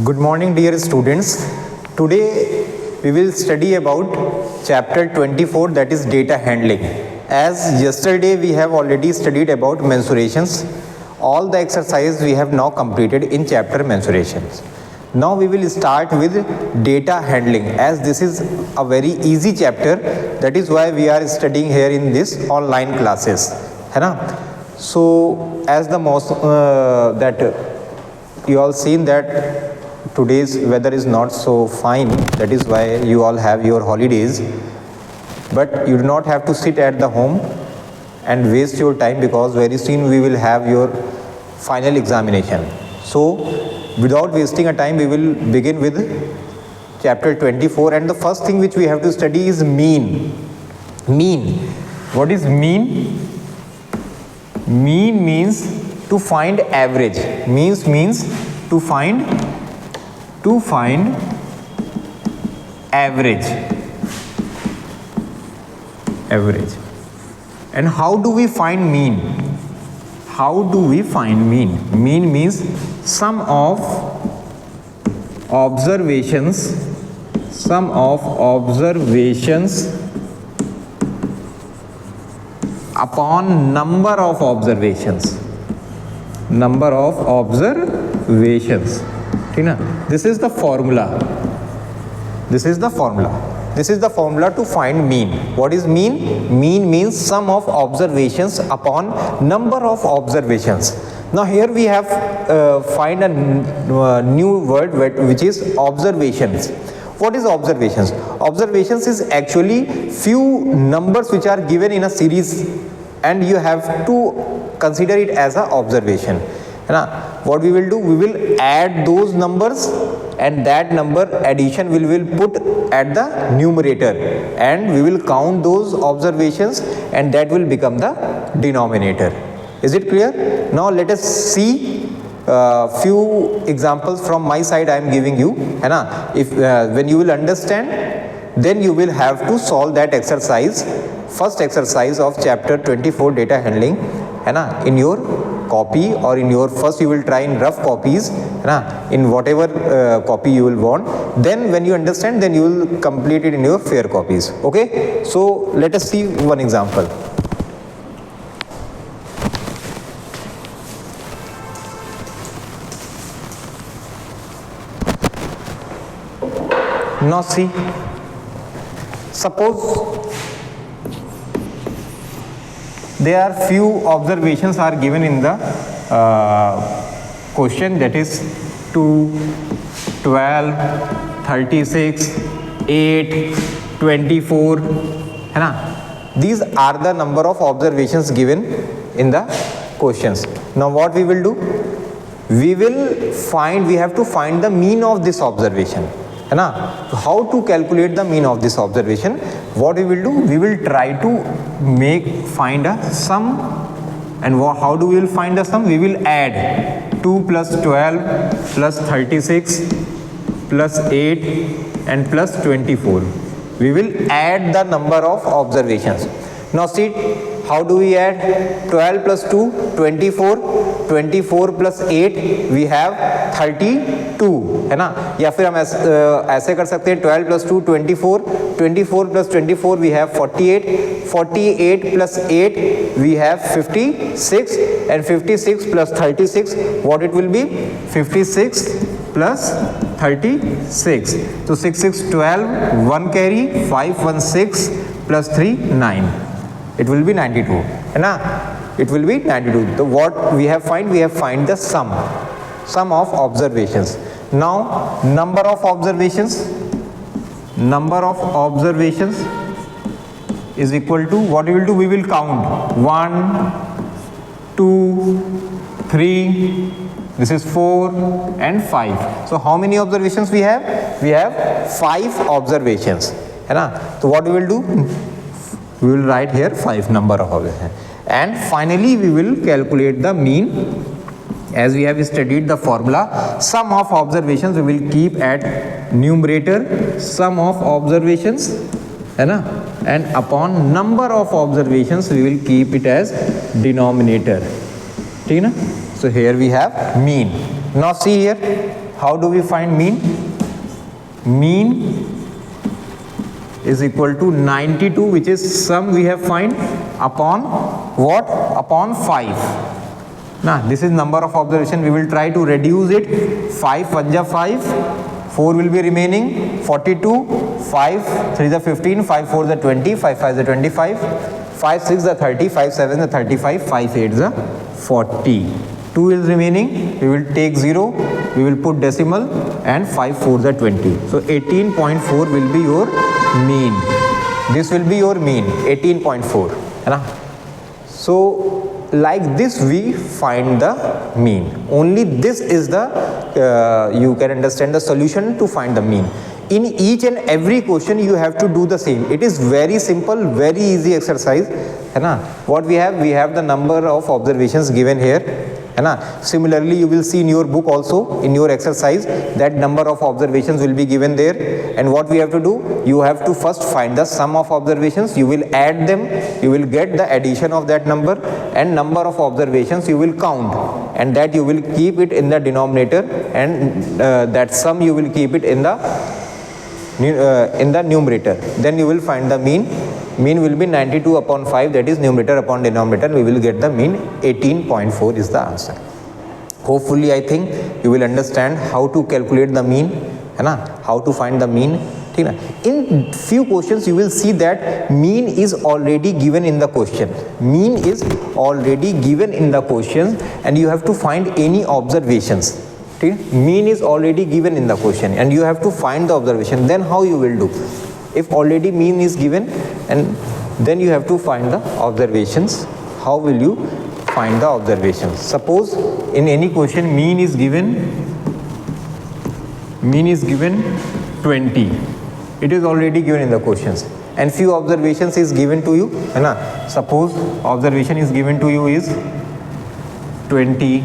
Good morning, dear students. Today we will study about chapter 24, that is data handling. As yesterday we have already studied about mensurations. All the exercises we have now completed in chapter mensurations. Now we will start with data handling, as this is a very easy chapter. That is why we are studying here in this online classes. है ना? So as the most that you all seen that today's weather is not so fine, that is why you all have your holidays, but you do not have to sit at the home and waste your time, because very soon we will have your final examination. So without wasting a time, we will begin with chapter 24, and the first thing which we have to study is mean. What is mean? Mean means to find average. Means to find average. And how do we find mean? Mean means sum of observations upon number of observations. ठीक ना? This is the formula to find mean. What is mean? Mean means sum of observations upon number of observations. Now here we have find a new word which is observations. What is observations? Observations is actually few numbers which are given in a series, and you have to consider it as an observation. What we will do, we will add those numbers, and that number addition we will put at the numerator, and we will count those observations, and that will become the denominator. Is it clear? Now let us see few examples from my side I am giving you. If when you will understand, then you will have to solve that exercise, first exercise of chapter 24 data handling, in your copy, or in your first you will try in rough copies, in whatever copy you will want. Then when you understand, then you will complete it in your fair copies. Okay, so let us see one example. Now see, suppose there are few observations are given in the question, that is 2, 12, 36, 8, 24. These are the number of observations given in the questions. Now what we will do? We have to find the mean of this observation. How to calculate the mean of this observation? What we will do? We will try to find a sum. And how do we will find the sum? We will add 2 plus 12 plus 36 plus 8 and plus 24. We will add the number of observations. Now see, how do we add? 12 plus 2, 24, 24 plus 8, we have 32, है ना? या फिर हम ऐसे कर सकते हैं, 12 plus 2, 24, 24 plus 24, we have 48, 48 plus 8, we have 56, and 56 plus 36, what it will be? 56 plus 36. So 6, 6, 12, 1 carry, 5, 1, 6, plus 3, 9. It will be 92, है ना? It will be 92. So what we have find the sum of observations. Now number of observations is equal to, what we will do? We will count 1, 2, 3. This is 4 and 5. So how many observations we have? We have 5 observations, है ना? So what we will do? We will write here 5 number of observations, and finally we will calculate the mean. As we have studied the formula, sum of observations we will keep at numerator, sum of observations, है ना? And upon number of observations we will keep it as denominator. ठीक है ना? So here we have mean. Now see here, How do we find mean? Mean is equal to 92, which is sum we have find upon what? Upon 5. Now this is number of observation. We will try to reduce it. 5 1 ja 5, 4 will be remaining, 42, 5 3 is 15, 5 4 is 20, 5 5 is 25, 5 6 is 30, 5 7 is 35, 5 8 is 40. 2 is remaining, we will take 0, we will put decimal, and 5 4 is 20. So 18.4 will be your mean. This will be your mean, 18.4. So like this we find the mean. Only this is the you can understand the solution to find the mean. In each and every question you have to do the same. It is very simple, very easy exercise. What we have the number of observations given here. Similarly, you will see in your book also, in your exercise, that number of observations will be given there. And what we have to do, you have to first find the sum of observations, you will add them, you will get the addition of that number, and number of observations you will count, and that you will keep it in the denominator, and that sum you will keep it in the numerator. Then you will find the mean. Mean will be 92 upon 5, that is numerator upon denominator. We will get the mean. 18.4 is the answer. Hopefully I think you will understand how to calculate the mean, how to find the mean. In few questions you will see that mean is already given in the question. Mean is already given in the question, and you have to find any observations. Mean is already given in the question and you have to find the observation. Then how you will do? If already mean is given, and then you have to find the observations. How will you find the observations? Suppose in any question mean is given 20. It is already given in the questions, and few observations is given to you. Suppose observation is given to you is 20,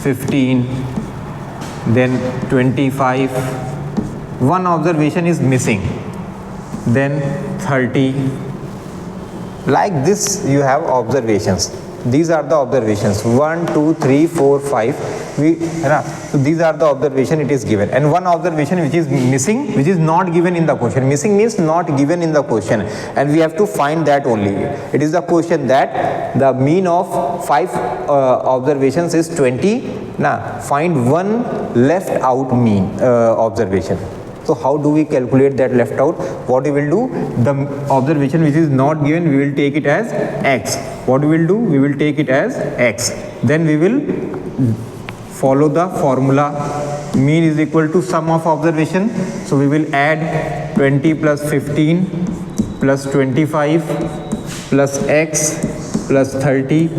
15, then 25. One observation is missing, then 30. Like this you have observations. These are the observations 1 2 3 4 5. So these are the observation it is given, and one observation which is missing, which is not given in the question. Missing means not given in the question, and we have to find that only. It is the question that the mean of 5 observations is 20. Now find one left out mean observation. So how do we calculate that left out? What we will do, the observation which is not given, we will take it as x. What we will do, we will take it as x. Then we will follow the formula. Mean is equal to sum of observation. So we will add 20 plus 15 plus 25 plus x plus 30,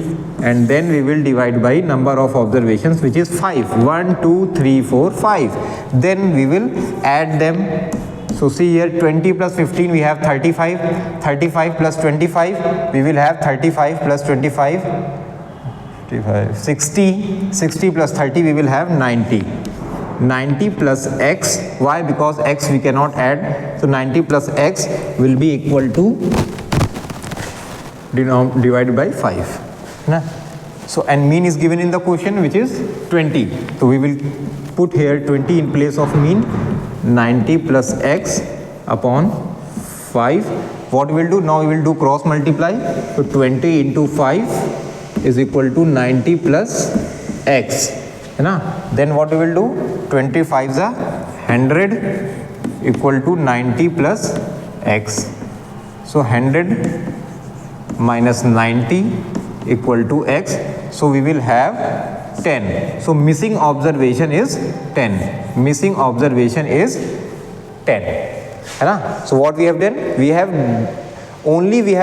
and then we will divide by number of observations, which is 5. 1 2 3 4 5. Then we will add them. So see here, 20 plus 15 we have 35, 35 plus 25 we will have 35 plus 25, 60, 60 plus 30 we will have 90. 90 plus x. Why? Because x we cannot add. So 90 plus x will be equal to divided by 5. So and mean is given in the question, which is 20. So we will put here 20 in place of mean. 90 plus x upon 5. What we will do now? We will do cross multiply. So 20 into 5 is equal to 90 plus x. Then what we will do? 25 is 100 equal to 90 plus x. So 100 minus 90 equal to x. So we will have 10. So missing observation is 10. Missing observation is 10. So what we have done? We have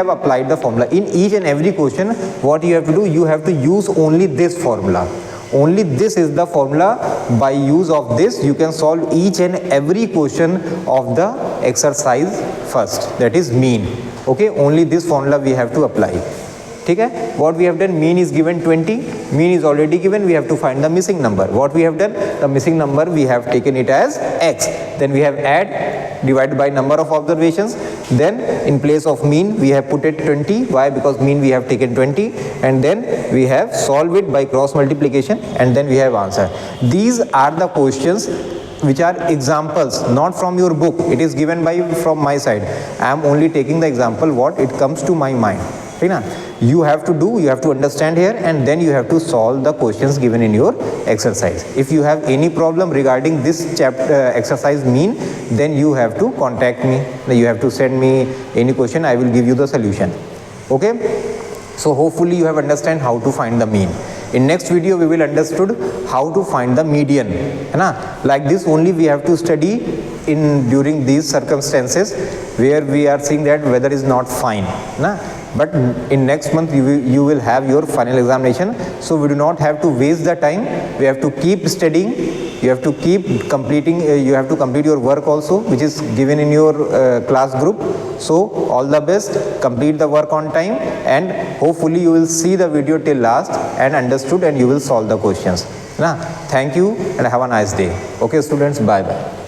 applied the formula. In each and every question, what you have to do? You have to use only this formula. Only this is the formula. By use of this, you can solve each and every question of the exercise first. That is mean. Okay, only this formula we have to apply. ठीक है. What we have done, mean is given 20, mean is already given, we have to find the missing number. What we have done, the missing number we have taken it as x, then we have add divided by number of observations, then in place of mean we have put it 20. Why? Because mean we have taken 20, and then we have solved it by cross multiplication, and then we have answer. These are the questions which are examples, not from your book. It is given by from my side. I am only taking the example what it comes to my mind. ठीक ना. You have to do, you have to understand here, and then you have to solve the questions given in your exercise. If you have any problem regarding this chapter exercise mean, then you have to contact me. You have to send me any question. I will give you the solution. Okay. So hopefully you have understand how to find the mean. In next video we will understood how to find the median, है ना. Like this only we have to study in during these circumstances where we are seeing that weather is not fine, na. But in next month you will have your final examination, so we do not have to waste the time. We have to keep studying, you have to keep completing, you have to complete your work also which is given in your class group. So all the best, complete the work on time, and hopefully you will see the video till last and understood, and you will solve the questions, na. Thank you and have a nice day. Okay students, bye bye.